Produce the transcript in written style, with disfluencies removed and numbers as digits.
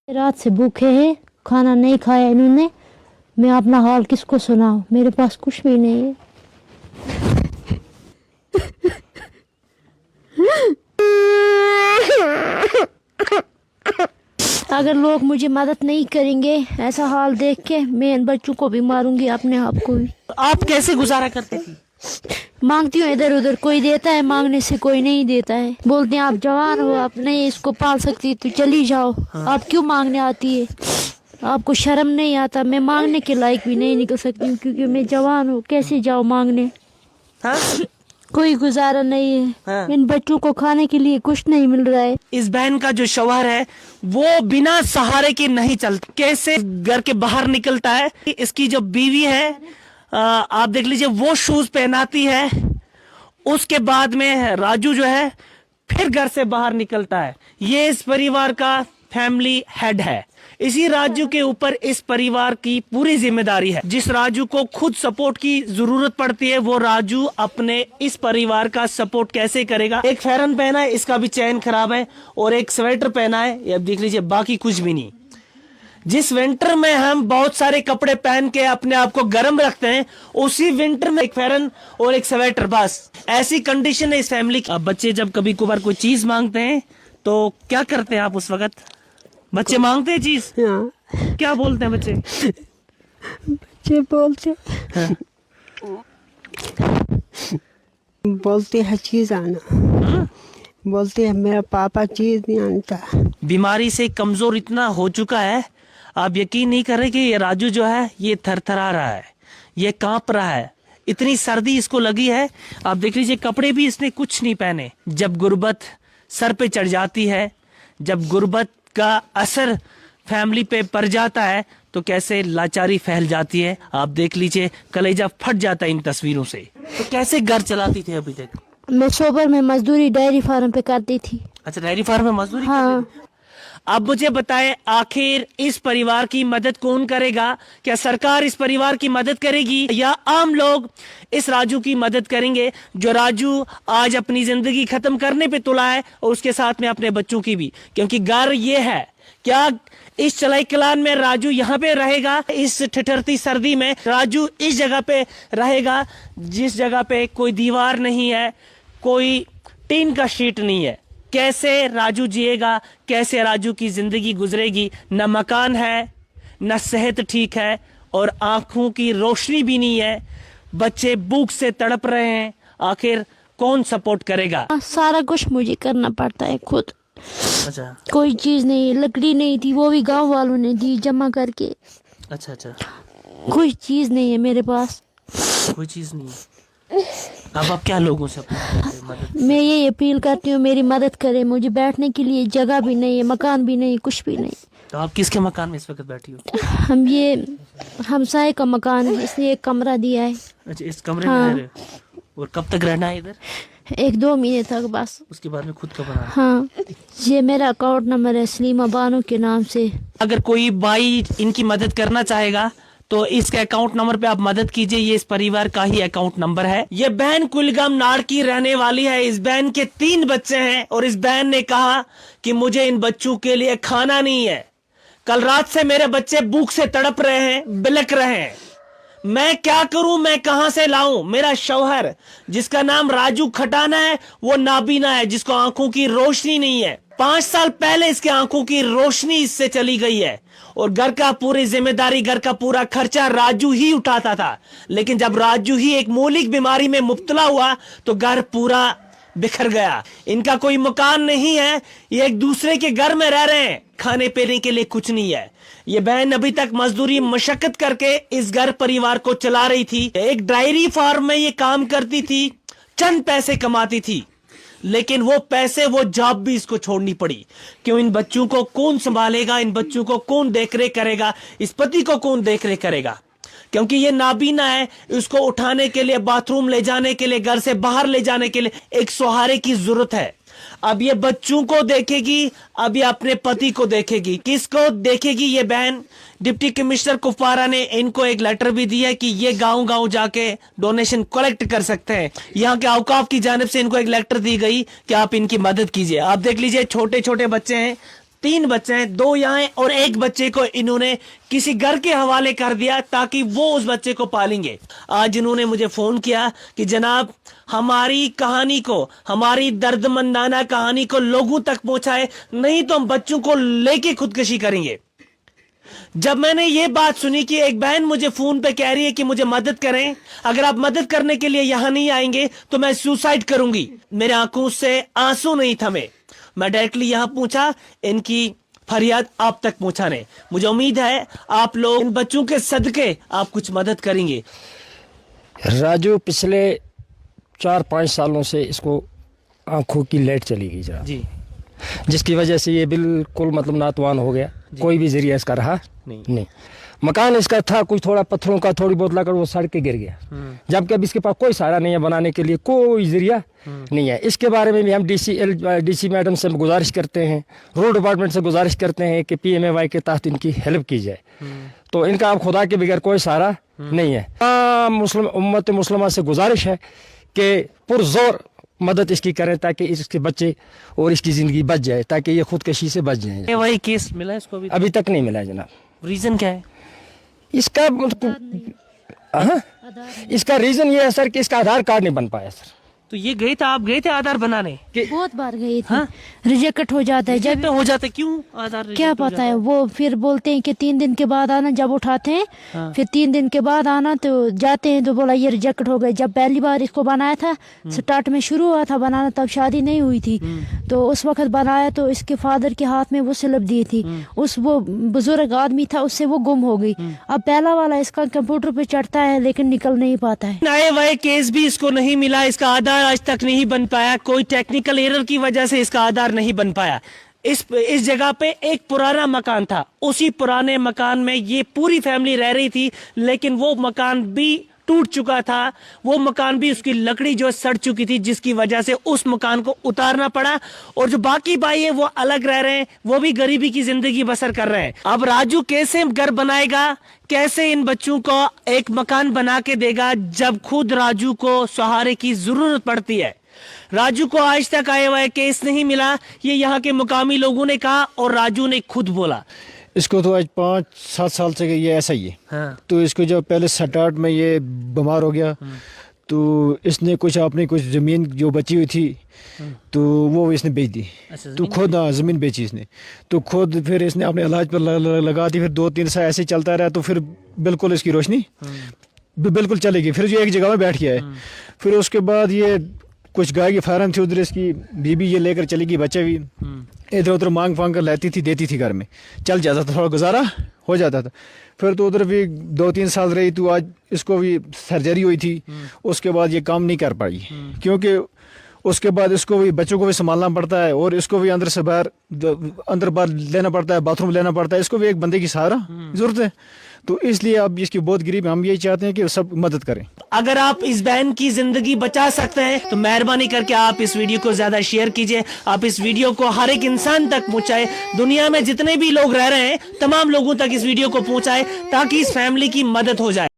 रात से भूखे हैं, खाना नहीं खाया इन्होंने। मैं अपना हाल किसको सुनाऊं, मेरे पास कुछ भी नहीं है। अगर लोग मुझे मदद नहीं करेंगे, ऐसा हाल देख के मैं इन बच्चों को भी मारूंगी, अपने आप को भी। आप कैसे गुजारा करते थी? मांगती हूँ इधर उधर, कोई देता है, मांगने से कोई नहीं देता है। बोलते हैं आप जवान हो, आप नहीं इसको पाल सकती तो चली जाओ। आप क्यों मांगने आती है, आपको शर्म नहीं आता? मैं मांगने के लायक भी नहीं निकल सकती हूँ क्योंकि मैं जवान हूँ। कैसे जाओ मांगने? हाँ? कोई गुजारा नहीं है। हाँ। इन बच्चों को खाने के लिए कुछ नहीं मिल रहा है। इस बहन का जो शौहर है वो बिना सहारे के नहीं चलता, कैसे घर के बाहर निकलता है। इसकी जो बीवी है, आप देख लीजिए, वो शूज पहनाती है, उसके बाद में राजू जो है फिर घर से बाहर निकलता है। ये इस परिवार का फैमिली हेड है। इसी राजू के ऊपर इस परिवार की पूरी जिम्मेदारी है। जिस राजू को खुद सपोर्ट की जरूरत पड़ती है, वो राजू अपने इस परिवार का सपोर्ट कैसे करेगा? एक फेरन पहना है, इसका भी चैन खराब है, और एक स्वेटर पहना है, ये अब देख लीजिए, बाकी कुछ भी नहीं। जिस विंटर में हम बहुत सारे कपड़े पहन के अपने आप को गर्म रखते हैं, उसी विंटर में एक फेरन और एक स्वेटर, बस ऐसी कंडीशन है इस फैमिली की। अब बच्चे जब कभी कभार कोई चीज मांगते हैं तो क्या करते हैं आप उस वक्त? बच्चे मांगते हैं चीज, क्या बोलते हैं बच्चे? बच्चे बोलते बोलते है चीज आना, बोलते है मेरा पापा चीज नहीं आनता। बीमारी से कमजोर इतना हो चुका है, आप यकीन नहीं कर रहे कि ये राजू जो है ये थरथरा रहा है, ये कांप रहा है, इतनी सर्दी इसको लगी है। आप देख लीजिए, कपड़े भी इसने कुछ नहीं पहने। जब गुर्बत सर पे चढ़ जाती है, जब गुर्बत का असर फैमिली पे पड़ जाता है, तो कैसे लाचारी फैल जाती है। आप देख लीजिए, कलेजा फट जाता है इन तस्वीरों से। तो कैसे घर चलाती थे अभी तक? मैं सोबर में मजदूरी डेयरी फार्म पे करती थी। अच्छा, डेयरी फार्म में मजदूरी हाँ। करते थे। अब मुझे बताएं, आखिर इस परिवार की मदद कौन करेगा? क्या सरकार इस परिवार की मदद करेगी या आम लोग इस राजू की मदद करेंगे, जो राजू आज अपनी जिंदगी खत्म करने पे तुला है, और उसके साथ में अपने बच्चों की भी? क्योंकि घर ये है। क्या इस चलाई कलान में राजू यहाँ पे रहेगा? इस ठिठुरती सर्दी में राजू इस जगह पे रहेगा जिस जगह पे कोई दीवार नहीं है, कोई टीन का शीट नहीं है? कैसे राजू जिएगा? कैसे राजू की जिंदगी गुजरेगी? न मकान है, न सेहत ठीक है, और आंखों की रोशनी भी नहीं है। बच्चे भूख से तड़प रहे हैं। आखिर कौन सपोर्ट करेगा? सारा कुछ मुझे करना पड़ता है खुद। अच्छा कोई चीज नहीं, लकड़ी नहीं थी, वो भी गांव वालों ने दी जमा करके। अच्छा अच्छा, कोई चीज नहीं है मेरे पास। कोई चीज नहीं है। अब आप क्या लोगों से मदद? मैं ये अपील करती हूँ, मेरी मदद करें। मुझे बैठने के लिए जगह भी नहीं है, मकान भी नहीं, कुछ भी नहीं। तो आप किसके मकान में इस वक्त बैठी हो? हम ये हमसाए का मकान है, इसने एक कमरा दिया है। अच्छा, इस कमरे हाँ। में रह रहे हो? और कब तक रहना है इधर? 1-2 महीने तक बस। उसके बाद में खुद का बनाना? हाँ, ये मेरा अकाउंट नंबर है सलीमा बानो के नाम से। अगर कोई भाई इनकी मदद करना चाहेगा तो इसके अकाउंट नंबर पे आप मदद कीजिए। ये इस परिवार का ही अकाउंट नंबर है। ये बहन कुलगाम नाड़ की रहने वाली है। इस बहन के 3 बच्चे हैं, और इस बहन ने कहा कि मुझे इन बच्चों के लिए खाना नहीं है। कल रात से मेरे बच्चे भूख से तड़प रहे हैं, बिलक रहे हैं। मैं क्या करूं, मैं कहां से लाऊं? मेरा शौहर जिसका नाम राजू खटाना है, वो नाबीना है, जिसको आंखों की रोशनी नहीं है। 5 साल पहले इसके आंखों की रोशनी इससे चली गई है, और घर का पूरी जिम्मेदारी, घर का पूरा खर्चा राजू ही उठाता था। लेकिन जब राजू ही एक मौलिक बीमारी में मुब्तला हुआ तो घर पूरा बिखर गया। इनका कोई मकान नहीं है, ये एक दूसरे के घर में रह रहे हैं, खाने पीने के लिए कुछ नहीं है। ये बहन अभी तक मजदूरी मशक्कत करके इस घर परिवार को चला रही थी। एक डेयरी फार्म में ये काम करती थी, चंद पैसे कमाती थी, लेकिन वो पैसे, वो जॉब भी इसको छोड़नी पड़ी। क्यों? इन बच्चों को कौन संभालेगा? इन बच्चों को कौन देखरेख करेगा? इस पति को कौन देखरेख करेगा? क्योंकि ये नाबीना है, उसको उठाने के लिए, बाथरूम ले जाने के लिए, घर से बाहर ले जाने के लिए एक सहारे की जरूरत है। अब ये बच्चों को देखेगी, अब ये अपने पति को देखेगी। किसको देखेगी ये बहन? डिप्टी कमिश्नर कुपवारा ने इनको एक लेटर भी दिया है कि ये गांव गांव जाके डोनेशन कलेक्ट कर सकते हैं। यहाँ के औकाफ की जानिब से इनको एक लेटर दी गई कि आप इनकी मदद कीजिए। आप देख लीजिए, छोटे छोटे बच्चे हैं, 3 बच्चे हैं, 2 यहाँ हैं और 1 बच्चे को इन्होंने किसी घर के हवाले कर दिया ताकि वो उस बच्चे को पालेंगे। आज इन्होंने मुझे फोन किया कि जनाब हमारी कहानी को, हमारी दर्दमंदाना कहानी को लोगों तक पहुंचाए, नहीं तो हम बच्चों को लेके खुदकशी करेंगे। जब मैंने ये बात सुनी कि एक बहन मुझे फोन पे कह रही है कि मुझे मदद करें, अगर आप मदद करने के लिए यहां नहीं आएंगे तो मैं सुसाइड करूंगी, मेरे आंखों से आंसू नहीं थमे। मैं डायरेक्टली यहां पूछा, इनकी फरियाद आप तक पहुंचाने। मुझे उम्मीद है आप लोग इन बच्चों के सदके आप कुछ मदद करेंगे। राजू पिछले 4-5 सालों से इसको आंखों की लाइट चली गई जरा जी, जिसकी वजह से ये बिल्कुल मतलब नातवान हो गया। कोई भी जरिया इसका रहा नहीं। मकान इसका था कुछ थोड़ा पत्थरों का, थोड़ी बहुत लकड़, वो सड़ के गिर गया। जबकि अब इसके पास कोई सहारा नहीं है, बनाने के लिए कोई जरिया नहीं है। इसके बारे में भी हम डीसी मैडम से गुजारिश करते हैं, रोड डिपार्टमेंट से गुजारिश करते हैं कि PMAY के तहत इनकी हेल्प की जाए। तो इनका अब खुदा के बगैर कोई सहारा नहीं है। उम्मत मुस्लिमा से गुजारिश है कि पुरजोर मदद इसकी करें ताकि इसके बच्चे और इसकी ज़िंदगी बच जाए, ताकि ये खुदकशी से बच जाए। ये वही केस मिला इसको अभी तक नहीं मिला है जनाब। रीजन क्या है इसका? इसका रीज़न ये है सर कि इसका आधार कार्ड नहीं बन पाया सर। तो ये गए थे, आप गए थे आधार बनाने? बहुत बार गई थी। रिजेक्ट हो जाता है जब हो जाता है, क्यों आधार क्या reject हो पता है, वो फिर बोलते हैं कि 3 दिन के बाद आना। जब उठाते हैं फिर 3 दिन के बाद आना, तो जाते हैं तो बोला ये रिजेक्ट हो गए। जब पहली बार इसको बनाया था, स्टार्ट में शुरू हुआ था बनाना, तब शादी नहीं हुई थी, तो उस वक्त बनाया तो इसके फादर के हाथ में वो स्लिप दी थी। उस वो बुजुर्ग आदमी था, उससे वो गुम हो गई। अब पहला वाला इसका कंप्यूटर पे चढ़ता है लेकिन निकल नहीं पाता है। नए वह केस भी इसको नहीं मिला, इसका आधार आज तक नहीं बन पाया। कोई टेक्निकल एरर की वजह से इसका आधार नहीं बन पाया। इस जगह पे एक पुराना मकान था, उसी पुराने मकान में ये पूरी फैमिली रह रही थी, लेकिन वो मकान भी टूट चुका था। वो मकान भी उसकी लकड़ी जो सड़ चुकी थी, जिसकी वजह से उस मकान को उतारना पड़ा। और जो बाकी भाई है वो अलग रह रहे हैं, वो भी गरीबी की जिंदगी बसर कर रहे हैं। अब राजू कैसे घर बनाएगा, कैसे इन बच्चों को एक मकान बना के देगा, जब खुद राजू को सहारे की जरूरत पड़ती है। राजू को आज तक आया हुआ केस नहीं मिला, ये यहाँ के मुकामी लोगों ने कहा और राजू ने खुद बोला। इसको तो आज 5-7 साल से ये ऐसा ही है। हाँ। तो इसको जब पहले स्टार्ट में ये बीमार हो गया, तो इसने कुछ अपनी कुछ ज़मीन जो बची हुई थी तो वो इसने बेच दी। तो खुद ज़मीन बेची इसने, तो खुद फिर इसने अपने इलाज पर लगा दी। फिर 2-3 साल ऐसे चलता रहा, तो फिर बिल्कुल इसकी रोशनी बिल्कुल चलेगी। फिर जो एक जगह में बैठ गया है। फिर उसके बाद ये कुछ गाय की फार्म थी, उधर इसकी बीबी ये लेकर चली गई, बच्चे भी इधर उधर मांग कर लेती थी, देती थी, घर में चल जाता था, थोड़ा गुजारा हो जाता था। फिर तो उधर भी 2-3 साल रही, तो आज इसको भी सर्जरी हुई थी। उसके बाद ये काम नहीं कर पाई, क्योंकि उसके बाद इसको भी बच्चों को भी संभालना पड़ता है और इसको भी अंदर से बाहर अंदर बाहर लेना पड़ता है, बाथरूम लेना पड़ता है। इसको भी एक बंदे की सहारा जरूरत है। तो इसलिए अब इसकी बहुत गरीब, हम यही चाहते हैं कि सब मदद करें। अगर आप इस बहन की जिंदगी बचा सकते हैं तो मेहरबानी करके आप इस वीडियो को ज्यादा शेयर कीजिए। आप इस वीडियो को हर एक इंसान तक पहुंचाए, दुनिया में जितने भी लोग रह रहे हैं तमाम लोगों तक इस वीडियो को पहुंचाए, ताकि इस फैमिली की मदद हो जाए।